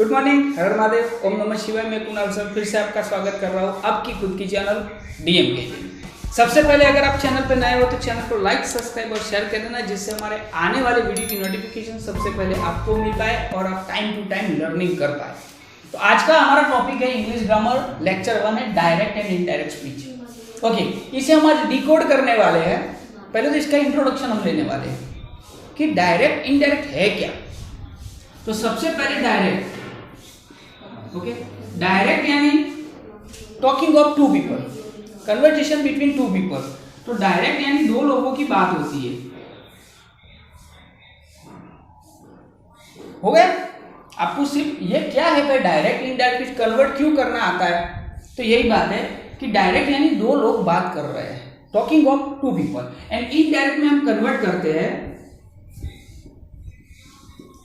Good morning, हर महादेव, ओम नमः शिवाय। मैं कुणाल सर फिर से आपका स्वागत कर रहा हूँ आपकी खुद की चैनल डीएम के लिए। सबसे पहले अगर आप चैनल पर नए हो तो चैनल को लाइक, सब्सक्राइब और शेयर कर देना, जिससे हमारे आने वाले वीडियो की नोटिफिकेशन सबसे पहले आपको मिल पाए और आप टाइम टू टाइम लर्निंग कर पाए। तो आज का हमारा टॉपिक है इंग्लिश ग्रामर, लेक्चर 1 है direct and indirect speech. Okay, इसे हम आज डिकोड करने वाले हैं। पहले तो इसका इंट्रोडक्शन हम लेने वाले हैं कि डायरेक्ट इनडायरेक्ट है क्या। तो सबसे पहले डायरेक्ट, ओके, डायरेक्ट यानी talking of two people, conversation between two people. तो डायरेक्ट यानी दो लोगों की बात होती है। हो गया? आपको सिर्फ ये क्या है भाई, डायरेक्ट इनडायरेक्ट कन्वर्ट क्यों करना आता है? तो यही बात है कि डायरेक्ट यानी दो लोग बात कर रहे हैं, talking of two people. And indirect में हम कन्वर्ट करते हैं,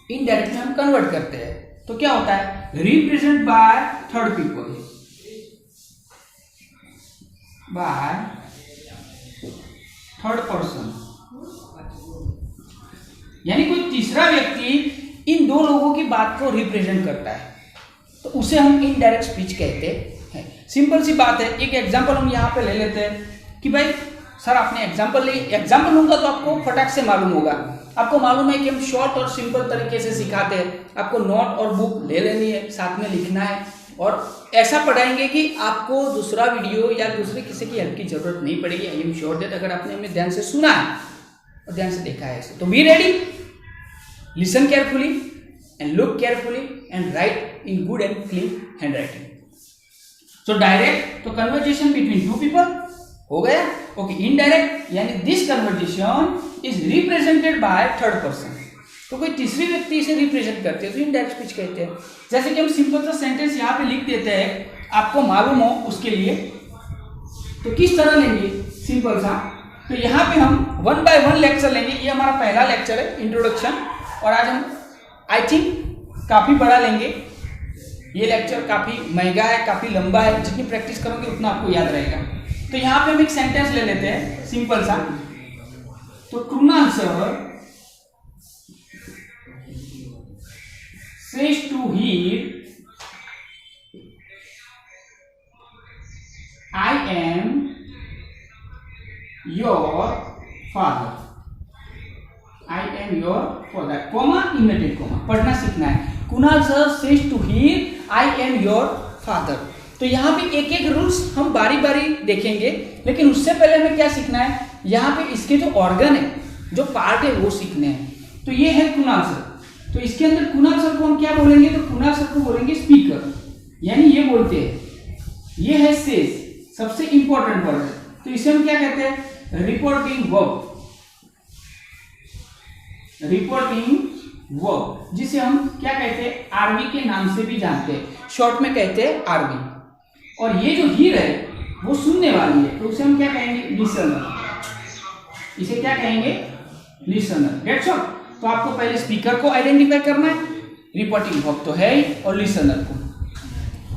इनडायरेक्ट में हम कन्वर्ट करते हैं तो क्या होता है, represent by third people, by third person, यानी कोई तीसरा व्यक्ति इन दो लोगों की बात को रिप्रेजेंट करता है, तो उसे हम इनडायरेक्ट स्पीच कहते हैं। सिंपल सी बात है। एक एग्जांपल हम यहाँ पे ले लेते हैं कि भाई सर आपने एग्जांपल लूंगा तो आपको फटाक से मालूम होगा। आपको मालूम है कि हम शॉर्ट और सिंपल तरीके से सिखाते हैं। आपको नोट और बुक ले लेनी है, साथ में लिखना है, और ऐसा पढ़ाएंगे कि आपको दूसरा वीडियो या दूसरे किसी की हेल्प की जरूरत नहीं पड़ेगी। आई एम श्योर दैट अगर आपने हमें ध्यान से सुना है और ध्यान से देखा है इसे। तो be ready, listen carefully and look carefully and right in good and clean handwriting. So direct तो कन्वर्सेशन बिटवीन टू पीपल हो गया। ओके, इनडायरेक्ट यानी this conversation is represented by third person. तो कोई तीसरी व्यक्ति इसे रिप्रेजेंट करते हैं तो इनडायरेक्ट स्पीच कहते हैं। जैसे कि हम सिंपल सा सेंटेंस यहाँ पे लिख देते हैं, आपको मालूम हो उसके लिए। तो किस तरह लेंगे, सिंपल सा। तो यहाँ पे हम 1 by 1 लेक्चर लेंगे। ये हमारा पहला लेक्चर है, इंट्रोडक्शन। और आज हम आई थिंक काफी बड़ा लेंगे। ये लेक्चर काफी महंगा है, काफी लंबा है। जितनी प्रैक्टिस करोगे उतना आपको याद रहेगा। तो यहाँ पे हम एक सेंटेंस ले लेते हैं, सिंपल सा। तो Krunal sir says to him, I am your father. I am your father. Comma, inverted comma, पढ़ना सीखना है। Kunal sir says to him, I am your father. तो यहाँ पे एक एक रूल्स हम बारी बारी देखेंगे, लेकिन उससे पहले हमें क्या सीखना है, यहाँ पे इसके जो ऑर्गन है, जो पार्ट है, वो सीखने हैं। तो ये है कुणाल सर। तो इसके अंदर कुणाल सर को हम क्या बोलेंगे, तो कुणाल सर को बोलेंगे स्पीकर, यानी ये बोलते हैं। ये है सेज, सबसे इंपॉर्टेंट वर्ड है। तो इसे हम क्या कहते हैं, रिपोर्टिंग वर्ब, रिपोर्टिंग वर्ब, जिसे हम क्या कहते हैं, आरवी के नाम से भी जानते हैं, शॉर्ट में कहते हैं आरवी। और ये जो हीर है वो सुनने वाली है, तो उसे हम क्या कहेंगे, लिसनर। इसे क्या कहेंगे, लिसनर। Gets it? तो आपको पहले स्पीकर को आइडेंटिफाई करना है, रिपोर्टिंग वर्ब तो है ही, और लिसनर को।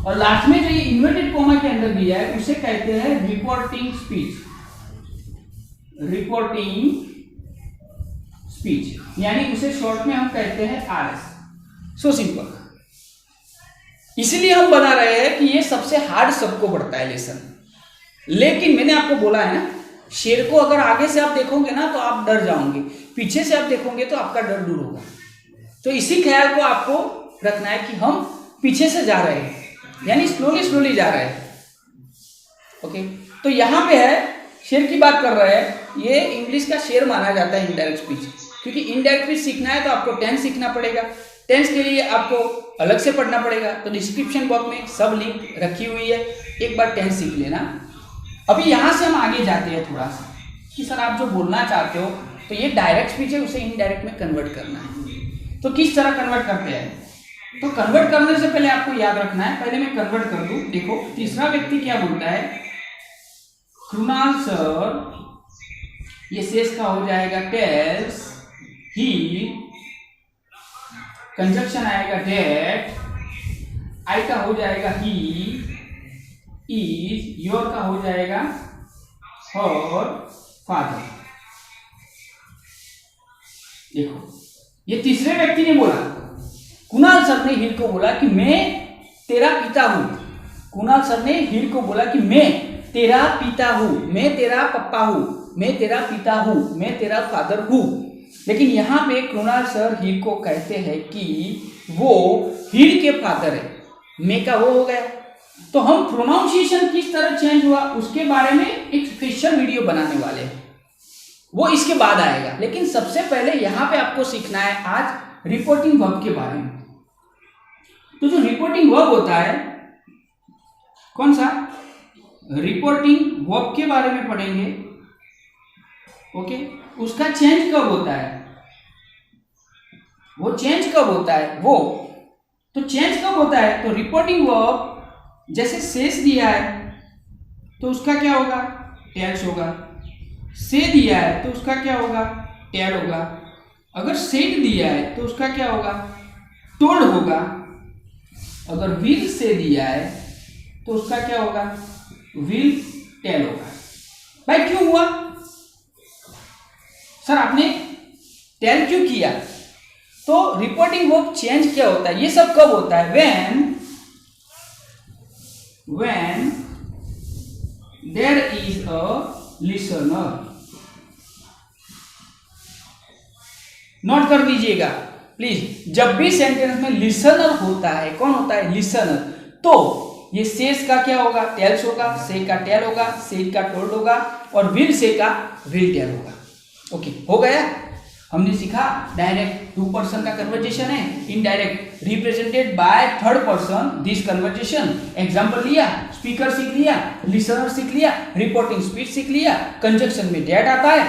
और लास्ट में जो ये इन्वर्टेड कॉमा के अंदर दिया है उसे कहते हैं रिपोर्टिंग स्पीच, रिपोर्टिंग स्पीच, यानी उसे शॉर्ट में हम कहते हैं आरएस। So simple. इसलिए हम बना रहे हैं कि ये सबसे हार्ड सबको पड़ता है लेसन। लेकिन मैंने आपको बोला है ना, शेर को अगर आगे से आप देखोगे ना तो आप डर जाओगे, पीछे से आप देखोगे तो आपका डर दूर होगा। तो इसी ख्याल को आपको रखना है कि हम पीछे से जा रहे हैं, यानी स्लोली स्लोली जा रहे हैं। ओके, तो यहाँ पे है, शेर की बात कर रहे हैं। ये इंग्लिश का शेर माना जाता है इंडायरेक्ट स्पीच, क्योंकि इंडायरेक्ट स्पीच सीखना है तो आपको टेंस सीखना पड़ेगा। टेंस के लिए आपको अलग से पढ़ना पड़ेगा। तो डिस्क्रिप्शन बॉक्स में सब लिंक रखी हुई है, एक बार टेंस सीख लेना। अभी यहाँ से हम आगे जाते हैं थोड़ा सा कि सर आप जो बोलना चाहते हो, तो ये डायरेक्ट स्पीच है, उसे इनडायरेक्ट में कन्वर्ट करना है। तो किस तरह कन्वर्ट करते हैं, तो कन्वर्ट करने से पहले आपको याद रखना है, पहले मैं कन्वर्ट कर दूं। देखो तीसरा व्यक्ति क्या बोलता है, कृणाल सर, ये शेष का हो जाएगा टेल्स ही, कंजक्शन आएगा डेट, आई का हो जाएगा ही, इज, योर का हो जाएगा हर फादर। देखो ये तीसरे व्यक्ति ने बोला, कुणाल सर ने हीर को बोला कि मैं तेरा पिता हूं। कुणाल सर ने हीर को बोला कि मैं तेरा पिता हूं, मैं तेरा पप्पा हूं, मैं तेरा पिता हूं, मैं तेरा फादर हूं। लेकिन यहाँ पे कुणाल सर हीर को कहते हैं कि वो हीर के फादर है, मैं का वो हो गया। तो हम प्रोनाउंसिएशन किस तरह चेंज हुआ उसके बारे में एक स्पेशल वीडियो बनाने वाले हैं, वो इसके बाद आएगा। लेकिन सबसे पहले यहाँ पे आपको सीखना है आज रिपोर्टिंग वर्ब के बारे में। तो जो रिपोर्टिंग वर्ब होता है, कौन सा रिपोर्टिंग वर्ब के बारे में पढ़ेंगे। ओके, उसका चेंज कब होता है, वो चेंज कब होता है, वो तो चेंज कब होता है। तो रिपोर्टिंग वर्ब जैसे सेस दिया है तो उसका क्या होगा, टेल्स होगा। से दिया है तो उसका क्या होगा, टेल होगा। अगर सेट दिया है तो उसका क्या होगा, टोल्ड होगा। अगर विल से दिया है तो उसका क्या होगा, विल टेल होगा। भाई क्यों हुआ सर, आपने टेल क्यों किया। तो रिपोर्टिंग वर्ब चेंज क्या होता है, ये सब कब होता है, when there is a listener। Note कर दीजिएगा प्लीज, जब भी सेंटेंस में लिसनर होता है, कौन होता है, लिसनर, तो ये सेस का क्या होगा, टेल्स होगा, से का टेल होगा, सेट का टोल्ड होगा, और विल से का विल टेल होगा। ओके, हो गया। हमने सीखा डायरेक्ट टू पर्सन का कन्वर्जेशन है, indirect represented by third person this conversation. Example लिया, स्पीकर सीख लिया, लिसनर सीख लिया, रिपोर्टिंग स्पीच सीख लिया, कंजक्शन में डेट आता है,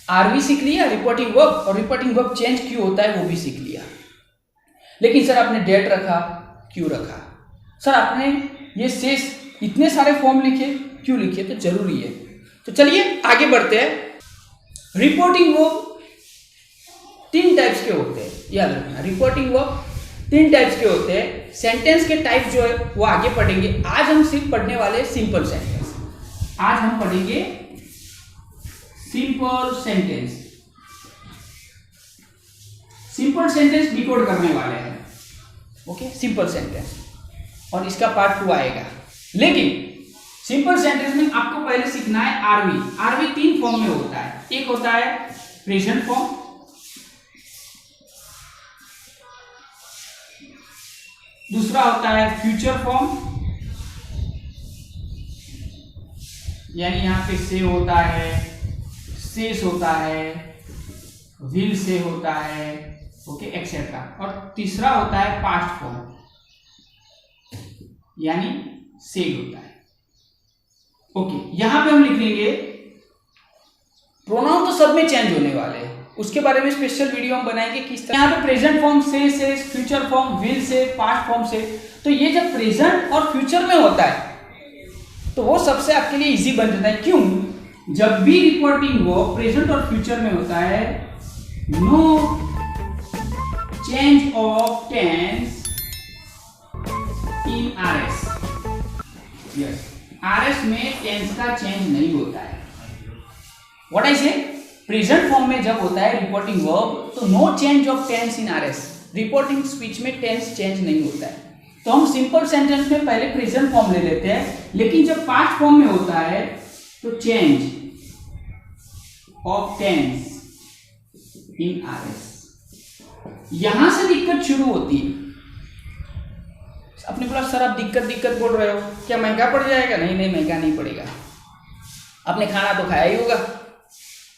आरवी सीख लिया, रिपोर्टिंग वर्ब, और रिपोर्टिंग वर्ब चेंज क्यों होता है वो भी सीख लिया। लेकिन सर आपने डेट रखा, क्यों रखा, सर आपने ये शेष इतने सारे फॉर्म लिखे, क्यों लिखे, तो जरूरी है। तो चलिए आगे बढ़ते हैं। रिपोर्टिंग वर्ब 3 टाइप्स के होते हैं, याद रखना। रिपोर्टिंग वर्ब 3 टाइप्स के होते हैं। सेंटेंस के टाइप जो है वो आगे पढ़ेंगे। आज हम सिर्फ पढ़ने वाले सिंपल सेंटेंस। आज हम पढ़ेंगे simple sentence. Simple sentence decode करने वाले हैं। ओके, सिंपल सेंटेंस, और इसका पार्ट 2 आएगा। लेकिन सिंपल सेंटेंस में आपको पहले सीखना है आरवी। आरवी 3 फॉर्म में होता है। एक होता है प्रेजेंट फॉर्म, दूसरा होता है फ्यूचर फॉर्म, यानी यहां पे से होता है, सेस होता है, विल से होता है, ओके एक्सेट्रा। और तीसरा होता है पास्ट फॉर्म, यानी सेड होता है। ओके, यहां पे हम लिख लेंगे प्रोनाउन, तो सब में चेंज होने वाले हैं, उसके बारे में स्पेशल वीडियो हम बनाएंगे किस तरह। यहाँ पे प्रेजेंट फॉर्म से, future form will say, past form से। तो ये जब प्रेजेंट और फ्यूचर में होता है तो वो सबसे आपके लिए इजी बन जाता है। क्यों, जब भी रिपोर्टिंग वर्ब प्रेजेंट और फ्यूचर में होता है, no change of tense in RS. Yes, RS में टेंस का चेंज नहीं होता है। व्हाट आई से, प्रेजेंट फॉर्म में जब होता है रिपोर्टिंग वर्ब तो no change of tense in RS. Reporting speech में टेंस चेंज नहीं होता है। तो हम सिंपल सेंटेंस में पहले प्रेजेंट फॉर्म ले लेते हैं, लेकिन जब पास्ट फॉर्म में होता है तो change of tense in RS. यहां से दिक्कत शुरू होती है। आपने बोला सर आप दिक्कत बोल रहे हो, क्या महंगा पड़ जाएगा। नहीं, महंगा नहीं पड़ेगा। आपने खाना तो खाया ही होगा,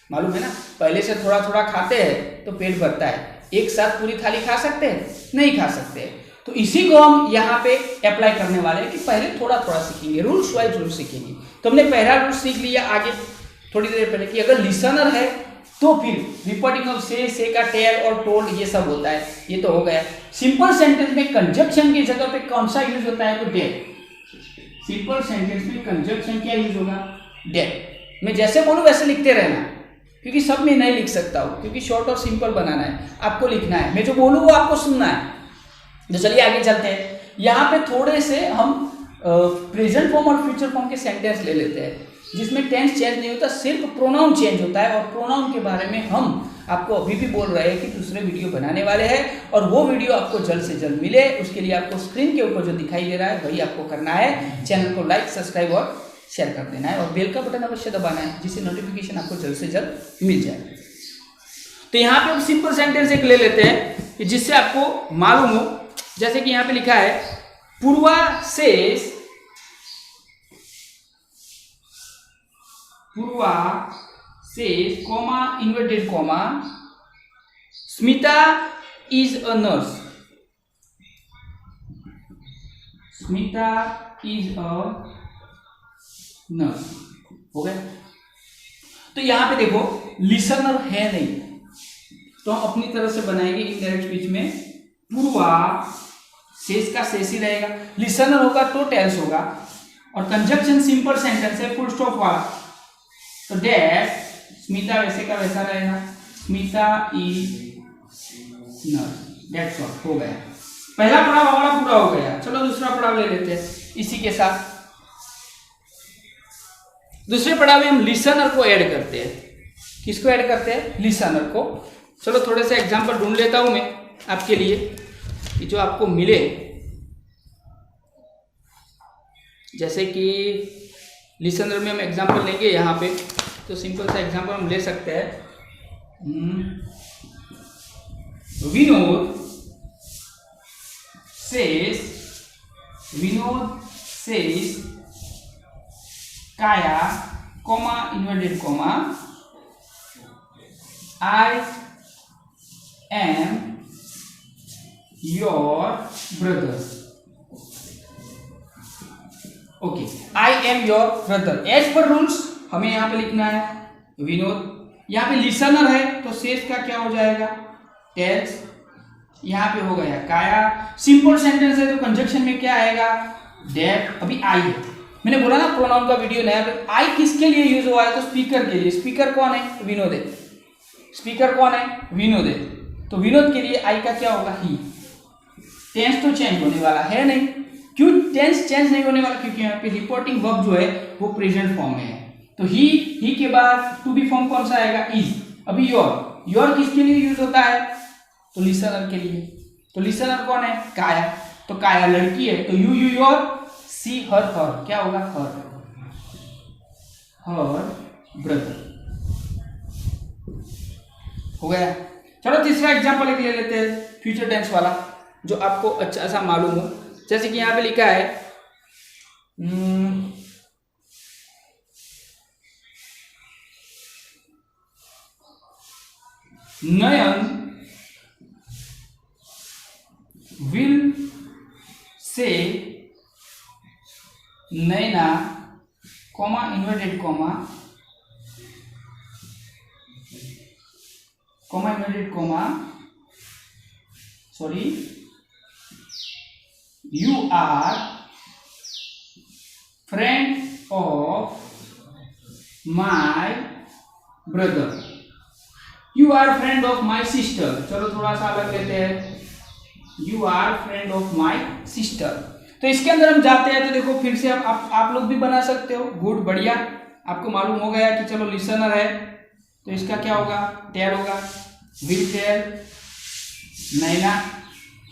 मालूम है ना। पहले से थोड़ा थोड़ा खाते हैं तो पेट भरता है। एक साथ पूरी थाली खा सकते हैं, नहीं खा सकते। तो इसी को हम यहाँ पे अप्लाई करने वाले हैं कि पहले थोड़ा थोड़ा सीखेंगे, रूल्स वाइज रूल सीखेंगे। तो हमने पहला रूल सीख लिया आगे थोड़ी देर पहले कि अगर लिसनर है तो फिर रिपोर्टिंग ऑफ से का टेल और टोल्ड ये सब होता है। ये तो हो गया। सिंपल सेंटेंस में कंजक्शन की जगह पे कौन सा यूज होता है, तो डेट। सिंपल सेंटेंस में कंजक्शन क्या यूज होगा, डेट। मैं जैसे बोलूँ वैसे लिखते रहना, क्योंकि सब में नहीं लिख सकता हूँ, क्योंकि शॉर्ट और सिंपल बनाना है, आपको लिखना है। मैं जो बोलूँ वो आपको सुनना है। तो चलिए आगे चलते हैं। यहाँ पे थोड़े से हम प्रेजेंट फॉर्म और फ्यूचर फॉर्म के सेंटेंस ले लेते हैं, जिसमें टेंस चेंज नहीं होता, सिर्फ प्रोनाउन चेंज होता है। और प्रोनाउन के बारे में हम आपको अभी भी बोल रहे हैं कि दूसरे वीडियो बनाने वाले हैं और वो वीडियो आपको जल्द से जल्द मिले, उसके लिए आपको स्क्रीन के ऊपर जो दिखाई दे रहा है वही आपको करना है। चैनल को लाइक, सब्सक्राइब और शेयर कर देना है और बेल का बटन अवश्य दबाना है, जिससे नोटिफिकेशन आपको जल्द से जल्द मिल जाए। तो यहाँ पे हम सिंपल सेंटेंस एक ले लेते हैं कि जिससे आपको मालूम हो, जैसे कि यहाँ पे लिखा है पूर्वा says comma inverted comma Smita is a nurse. Smita is a nurse. हो गया। तो यहां पे देखो लिसनर है नहीं, तो हम अपनी तरफ से बनाएंगे इनडायरेक्ट स्पीच में पूर्वा सेज का सेज ही रहेगा, लिसनर होगा तो टेल्स होगा और कंजक्शन सिंपल सेंटेंस है फुल स्टॉप वाला, तो दैट स्मिता वैसे का वैसा रहेगा, Smita is nurse, that's all, हो गया। पहला पड़ाव हमारा पूरा हो गया। चलो दूसरा पड़ाव ले लेते हैं इसी के साथ। दूसरे पड़ाव में हम लिसनर को ऐड करते हैं। किसको ऐड करते हैं? लिसनर को। चलो थोड़े से एग्जांपल ढूंढ लेता हूं मैं आपके लिए कि जो आपको मिले, जैसे कि लिसनर में हम एग्जांपल लेंगे यहाँ पे, तो सिंपल सा एग्जांपल हम ले सकते हैं। Vinod says Kaya comma inverted comma I am your brother. Okay, I am your brother. As per rules हमें यहाँ पे लिखना है विनोद। यहाँ पे लिसनर है तो सेज का क्या हो जाएगा? टेल्स। यहाँ पे हो गया काया। सिंपल सेंटेंस है तो कंजक्शन में क्या आएगा? दैट। अभी आई है, मैंने बोला ना प्रोनाउन का वीडियो नया। आई किसके लिए यूज हुआ है? तो स्पीकर के लिए। स्पीकर कौन है? विनोद है। स्पीकर कौन है? विनोद है। तो विनोद के लिए आई का क्या होगा? ही। टेंस तो चेंज होने वाला है नहीं। क्यों टेंस चेंज नहीं होने वाला? क्योंकि यहाँ पे रिपोर्टिंग वर्ब जो है वो प्रेजेंट फॉर्म में है। तो ही के बाद टू बी फॉर्म कौन सा आएगा? इज। अभी योर किसके लिए यूज होता है? तो लिसनर के लिए। तो लिसनर कौन है? काया। तो काया लड़की है तो यू योर, सी हर क्या होगा? Her brother. हो गया। चलो तीसरा एग्जांपल एक ले लेते हैं फ्यूचर टेंस वाला, जो आपको अच्छा सा मालूम हो। जैसे कि यहां पे लिखा है नयन विल से Naina comma inverted comma inverted comma sorry you are friend of my brother, you are friend of my sister। चलो थोड़ा सा अलग लेते हैं, you are friend of my sister। तो इसके अंदर हम जाते हैं तो देखो फिर से आप लोग भी बना सकते हो। गुड, बढ़िया। आपको मालूम हो गया कि चलो लिसनर है तो इसका क्या होगा? टेल होगा। विल टेल नैना।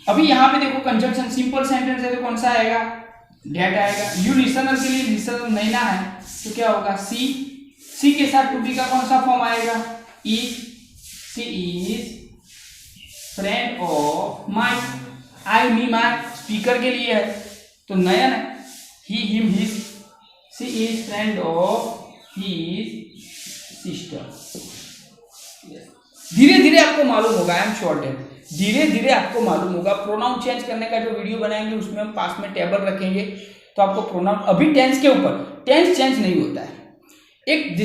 अभी यहाँ पे देखो कंजक्शन सिंपल सेंटेंस है तो कौन सा आएगा? डेट आएगा। यू लिसनर के लिए लिसनर नैना है तो क्या होगा? सी के साथ टू बी का कौन सा फॉर्म आएगा? Is. She is friend of my. I me my speaker के लिए है तो नयन है, he him his. She is friend of his sister. धीरे धीरे आपको मालूम होगा, आई एम श्योर दैट धीरे धीरे आपको मालूम होगा। प्रोनाउन चेंज करने का जो वीडियो बनाएंगे उसमें हम पास में टेबल रखेंगे तो आपको प्रोनाउन, अभी टेंस के ऊपर टेंस चेंज नहीं होता है। एक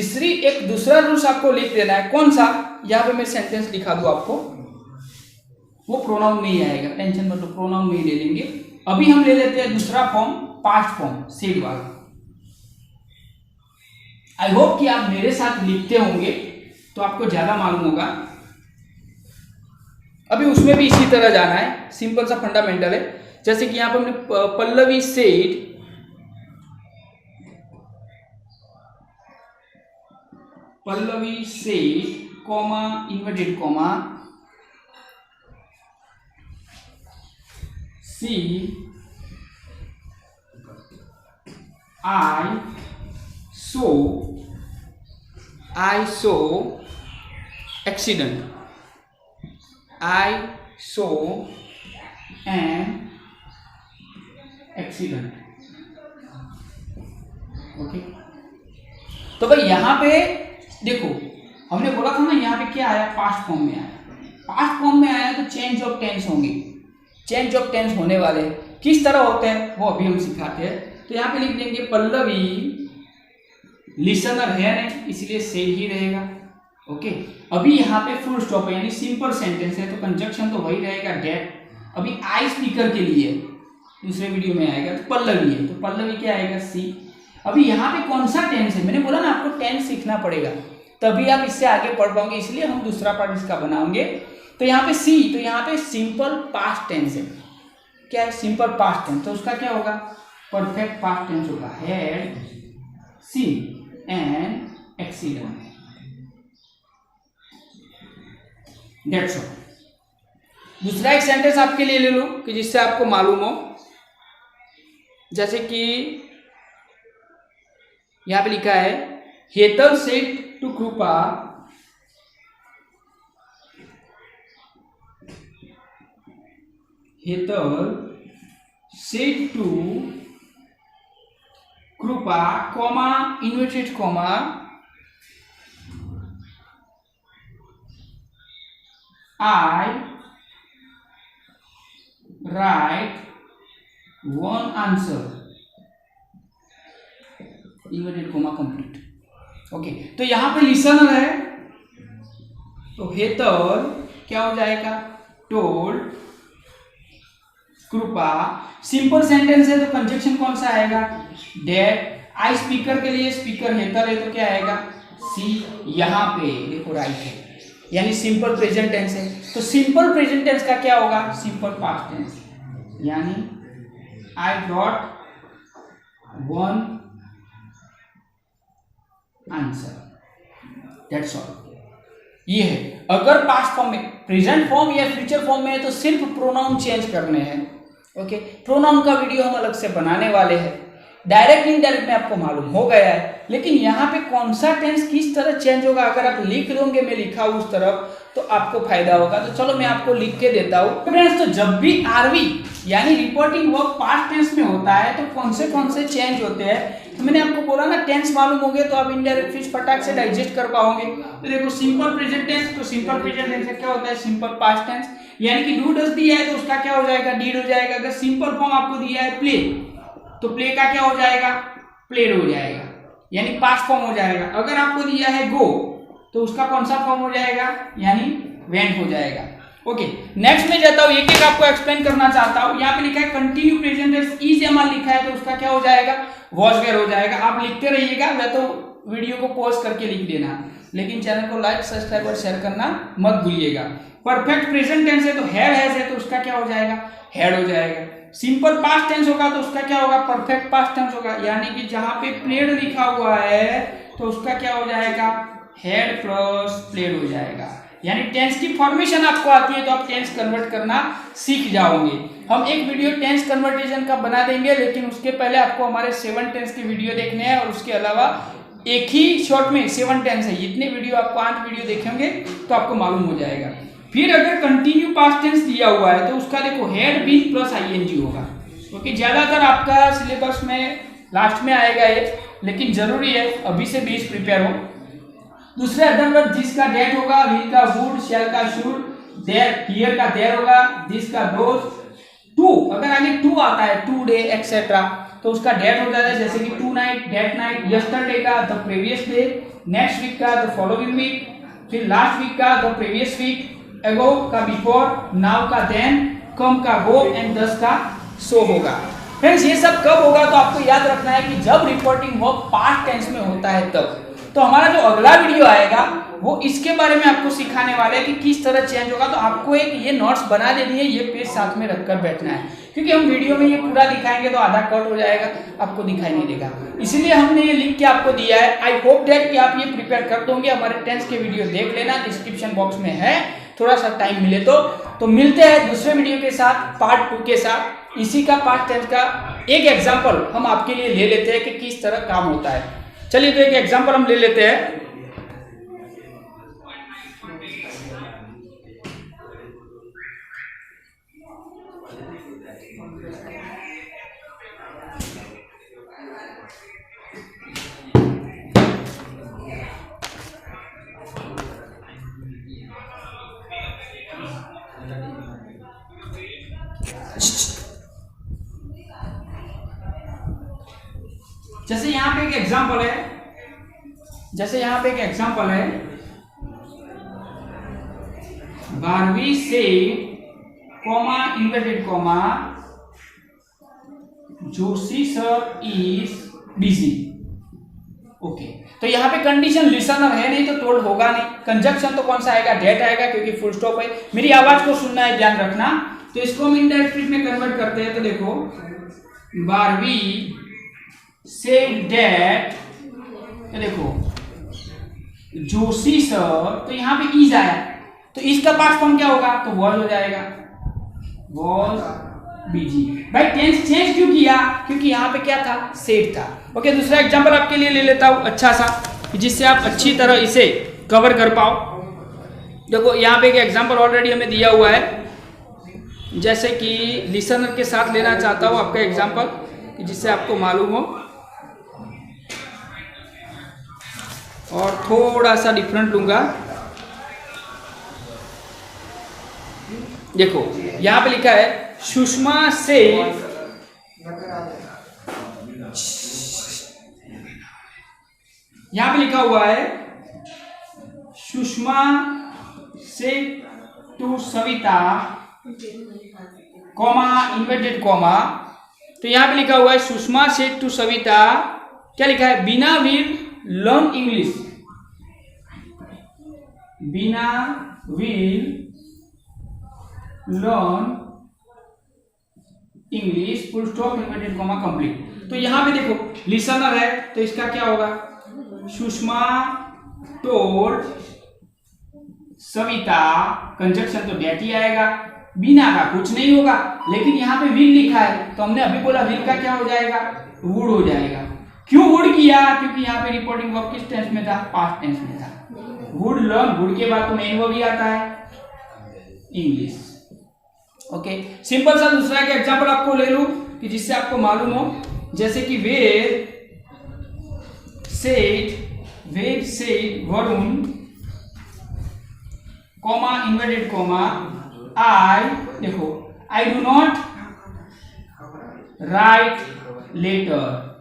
दूसरा रूल्स आपको लिख देना है। कौन सा? यहाँ पे मैं सेंटेंस लिखा दूं आपको, वो प्रोनाउन में ही आएगा, टेंशन मत लो, प्रोनाउन में ही ले लेंगे। अभी हम ले लेते हैं दूसरा फॉर्म, पास्ट फॉर्म, सेड वाला। आई होप कि आप मेरे साथ लिखते होंगे तो आपको ज्यादा मालूम होगा। अभी उसमें भी इसी तरह जाना है, सिंपल सा फंडामेंटल है। जैसे कि यहां पर हमने Pallavi said comma inverted comma see I saw accident I saw an accident. Okay, तो भाई यहां पे देखो हमने बोला था ना, यहाँ पे क्या आया, पास्ट फॉर्म में आया। पास्ट फॉर्म में आया तो चेंज ऑफ टेंस होंगे, चेंज ऑफ टेंस होने वाले किस तरह होते हैं वो अभी हम सिखाते हैं। तो यहाँ पे लिख देंगे पल्लवी लिसनर है नहीं, इसलिए से ही रहेगा। ओके, अभी यहाँ पे फुल स्टॉप है यानी सिंपल सेंटेंस है, तो कंजक्शन तो वही रहेगा डेट। अभी आई स्पीकर के लिए दूसरे वीडियो में आएगा, तो पल्लवी है, तो पल्लवी क्या आएगा, सी। अभी यहाँ पे कौन सा टेंस है, मैंने बोला ना आपको टेंस सीखना पड़ेगा तभी आप इससे आगे पढ़ पाओगे, इसलिए हम दूसरा पार्ट इसका बनाएंगे। तो यहाँ पे सी, तो यहाँ पे सिंपल पास्ट टेंस है। क्या है, सिंपल पास्ट टेंस, तो उसका क्या होगा, परफेक्ट पास्ट टेंस होगा, had seen an accident. That's all. दूसरा एक सेंटेंस आपके लिए ले लो कि जिससे आपको मालूम हो, जैसे कि यहां पे लिखा है हेतल सेड टू कृपा comma inverted comma I write one answer inverted comma complete. Okay, तो यहां पे लिसनर है, तो हेतल क्या हो जाएगा, टोल्ड कृपा। सिंपल सेंटेंस है तो कंजक्शन कौन सा आएगा, डेट। आई स्पीकर के लिए स्पीकर हेतल है तो क्या आएगा, सी। यहां पे देखो राइट है यानी सिंपल प्रेजेंट टेंस है, तो सिंपल प्रेजेंट टेंस का क्या होगा, सिंपल पास्ट टेंस, यानी I brought one answer. That's all. ये है। अगर पास्ट फॉर्म में, प्रेजेंट फॉर्म या फ्यूचर फॉर्म में है तो सिर्फ प्रोनाउन चेंज करने हैं। ओके, प्रोनाउन का वीडियो हम अलग से बनाने वाले हैं। डायरेक्ट इनडायरेक्ट में आपको मालूम हो गया है, लेकिन यहाँ पे कौन सा टेंस किस तरह चेंज होगा अगर आप लिख दोगे, मैं लिखा हूं उस तरफ, तो आपको फायदा होगा। तो चलो मैं आपको लिख के देता हूँ फ्रेंड्स। तो जब भी आरवी यानी रिपोर्टिंग वर्ब पास्ट टेंस में होता है तो कौन से चेंज होते हैं, तो मैंने आपको बोला ना टेंस मालूम हो गया तो आप इनडायरेक्ट फिर फटाक से डाइजेस्ट कर पाओगे। तो देखो सिंपल प्रेजेंट टेंस, तो सिंपल प्रेजेंट टेंस क्या होता है, सिंपल पास्ट टेंस, यानी कि डू डज दिया है तो उसका क्या हो जाएगा, डीड हो जाएगा। अगर सिंपल फॉर्म आपको दिया है प्ले, तो प्ले का क्या हो जाएगा, प्लेड हो जाएगा, यानी पास्ट फॉर्म हो जाएगा। अगर आपको दिया है गो, तो उसका कौन सा फॉर्म हो जाएगा, यानी वेंट हो जाएगा। ओके, नेक्स्ट में जाता हूं, एक एक आपको एक्सप्लेन करना चाहता हूं। यहाँ पे लिखा है continue present tense, is am are लिखा है तो उसका क्या हो जाएगा, वॉज वेयर हो जाएगा। आप लिखते रहिएगा, वह तो वीडियो को पॉज करके लिख देना, लेकिन चैनल को लाइक सब्सक्राइब और शेयर करना मत भूलिएगा। परफेक्ट प्रेजेंट टेंस है तो हैव हैज है तो उसका क्या हो जाएगा, हैड हो जाएगा। सिंपल पास्ट टेंस होगा तो उसका क्या होगा, परफेक्ट पास्ट टेंस होगा, यानी कि जहां पे प्लेड लिखा हुआ है तो उसका क्या हो जाएगा, हैड प्लस प्लेड हो जाएगा। यानी टेंस की फॉर्मेशन आपको आती है तो आप टेंस कन्वर्ट करना सीख जाओगे। हम एक वीडियो टेंस कन्वर्टेशन का बना देंगे, लेकिन उसके पहले आपको हमारे 7 टेंस के वीडियो देखने हैं, और उसके अलावा एक ही शॉट में 7 टेंस है। इतने वीडियो आपको 8 वीडियो देखेंगे तो आपको मालूम हो जाएगा। फिर अगर कंटिन्यू पास्ट टेंस दिया हुआ है तो उसका देखो हैड बीन प्लस आईएनजी होगा, क्योंकि ज्यादातर आपका सिलेबस में लास्ट में आएगा ये, लेकिन जरूरी है अभी से बीच प्रिपेयर हो। दूसरे अदर वर्ड दिस का डेट होगा, विल का वुड, शैल का शुड, देयर हियर का देयर होगा, दिस का दोज, टू अगर आगे टू आता है, टू डे एक्सेट्रा, तो उसका डेट हो जाता है, जैसे कि tonight, that night, yesterday का the previous day, next week का द फॉलोइंग वीक, फिर लास्ट वीक का द प्रीवियस वीक, अगो का बिफोर, नाउ का देन, कम का गो एंड दस का सो होगा। फ्रेंड्स ये सब कब होगा तो आपको याद रखना है कि जब रिपोर्टिंग वर्ब पास्ट टेंस में होता है तब। तो हमारा जो अगला वीडियो आएगा वो इसके बारे में आपको सिखाने वाले हैं कि किस तरह चेंज होगा। तो आपको एक ये नोट्स बना देनी है, ये पेज साथ में रखकर बैठना है, क्योंकि हम वीडियो में ये पूरा दिखाएंगे तो आधा कट हो जाएगा, आपको दिखाई नहीं देगा। इसलिए हमने ये लिख के आपको दिया है। आई होप दैट कि आप ये प्रिपेयर कर दोगे। हमारे टेंस के वीडियो देख लेना, डिस्क्रिप्शन बॉक्स में है, थोड़ा सा टाइम मिले तो मिलते हैं दूसरे वीडियो के साथ, पार्ट 2 के साथ। इसी का पास्ट टेंस का एक एग्जाम्पल हम आपके लिए ले लेते हैं कि किस तरह काम होता है। चलिए तो एक एग्जाम्पल हम ले लेते हैं। जैसे यहाँ पे एक एग्जाम्पल है, 12वीं से comma inverted comma Joshi sir is busy. Okay, तो यहाँ पे कंडीशन लिसनर है नहीं तो टोल्ड होगा नहीं। कंजक्शन तो कौन सा आएगा, डेट आएगा, क्योंकि फुल स्टॉप है। मेरी आवाज को सुनना है, ध्यान रखना। तो इसको हम इनडायरेक्ट स्पीच में कन्वर्ट करते हैं। तो देखो 12वीं से डेट, तो देखो जोशी सर, तो यहाँ पे इज आया, तो इसका पास्ट फॉर्म क्या होगा, तो वॉज हो जाएगा, वॉज बिजी। भाई टेंस चेंज क्यों किया, क्योंकि यहाँ पे क्या था, सेड था। ओके, दूसरा एग्जांपल आपके लिए ले लेता हूँ अच्छा सा, जिससे आप अच्छी तरह इसे कवर कर पाओ। देखो यहाँ पे एक एग्जांपल ऑलरेडी हमें दिया हुआ है, जैसे कि लिसनर के साथ लेना चाहता हूँ आपका एग्जांपल, जिससे आपको मालूम हो, और थोड़ा सा डिफरेंट लूंगा। देखो यहाँ पे लिखा है सुषमा से, यहाँ पे लिखा हुआ है सुषमा से to Savita comma inverted comma. तो यहाँ पे लिखा हुआ है सुषमा से टू सविता, क्या लिखा है, Bina will learn English, Bina will learn English, full stop inverted comma complete. तो यहाँ पे देखो लिसनर है, तो इसका क्या होगा, सुषमा टोल्ड सविता, कंजक्शन तो डेट ही आएगा, बिना का कुछ नहीं होगा। लेकिन यहाँ पे विल लिखा है, तो हमने अभी बोला विल का क्या हो जाएगा, वुड हो जाएगा। क्यों वुड किया, क्योंकि यहाँ पे रिपोर्टिंग वर्ब किस टेंस में था, पास्ट टेंस में था। वुड लर्न, वुड के बाद तो मेन वर्ब ही आता है, इंग्लिश। ओके, सिंपल सा दूसरा का एग्जांपल आपको ले लूं कि जिससे आपको मालूम हो, जैसे कि where said Varun comma inverted comma I, देखो I do not write letter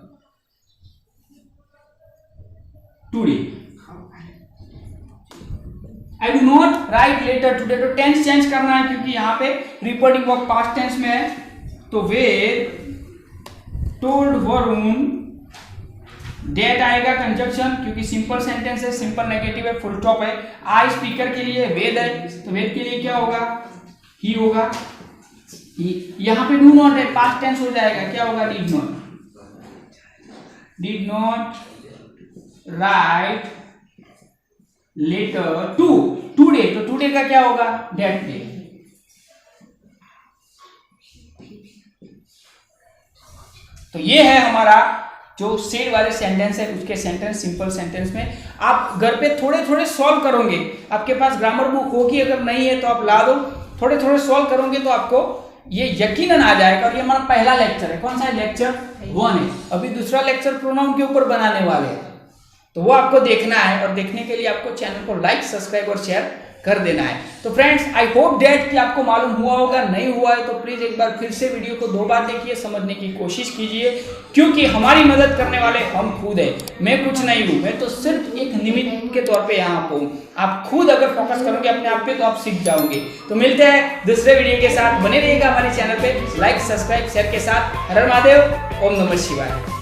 today, I do not write letter today. तो टेंस चेंज करना है, क्योंकि यहाँ पे रिपोर्टिंग वर्ब पास्ट टेंस में है। तो वेर टोल्ड वरुण, डेट आएगा, कंजक्शन, क्योंकि सिंपल सेंटेंस है, सिंपल नेगेटिव है, फुल स्टॉप है। आई स्पीकर के लिए, वेद है, तो वेद के लिए क्या होगा, ही होगा। यहाँ पे डू नॉट है, पास्ट टेंस हो जाएगा, क्या होगा, did not write letter to today, तो टुडे का क्या होगा, डेट डे। तो ये है हमारा जो सेड वाले सेंटेंस है, उसके सेंटेंस सिंपल सेंटेंस में आप घर पे थोड़े थोड़े सॉल्व करोगे। आपके पास ग्रामर बुक होगी, अगर नहीं है तो आप ला दो, थोड़े थोड़े सॉल्व करोगे तो आपको ये यकीनन आ जाएगा। और ये हमारा पहला लेक्चर है, कौन सा है, लेक्चर 1 है। अभी दूसरा लेक्चर प्रोनाउन के ऊपर बनाने वाले हैं, तो वो आपको देखना है, और देखने के लिए आपको चैनल को लाइक, सब्सक्राइब और शेयर कर देना है। तो फ्रेंड्स, आई होप दैट कि आपको मालूम हुआ होगा, नहीं हुआ है तो प्लीज एक बार फिर से वीडियो को 2 बार देखिए, समझने की कोशिश कीजिए, क्योंकि हमारी मदद करने वाले हम खुद हैं। मैं कुछ नहीं हूं, मैं तो सिर्फ एक निमित्त के तौर पे यहाँ पे हूँ। आप खुद अगर फोकस करोगे अपने आप पे तो आप सीख जाओगे। तो मिलते हैं दूसरे वीडियो के साथ, बने रहिएगा हमारे चैनल पे, लाइक, सब्सक्राइब, शेयर के साथ। हर हर महादेव, ओम नमः शिवाय।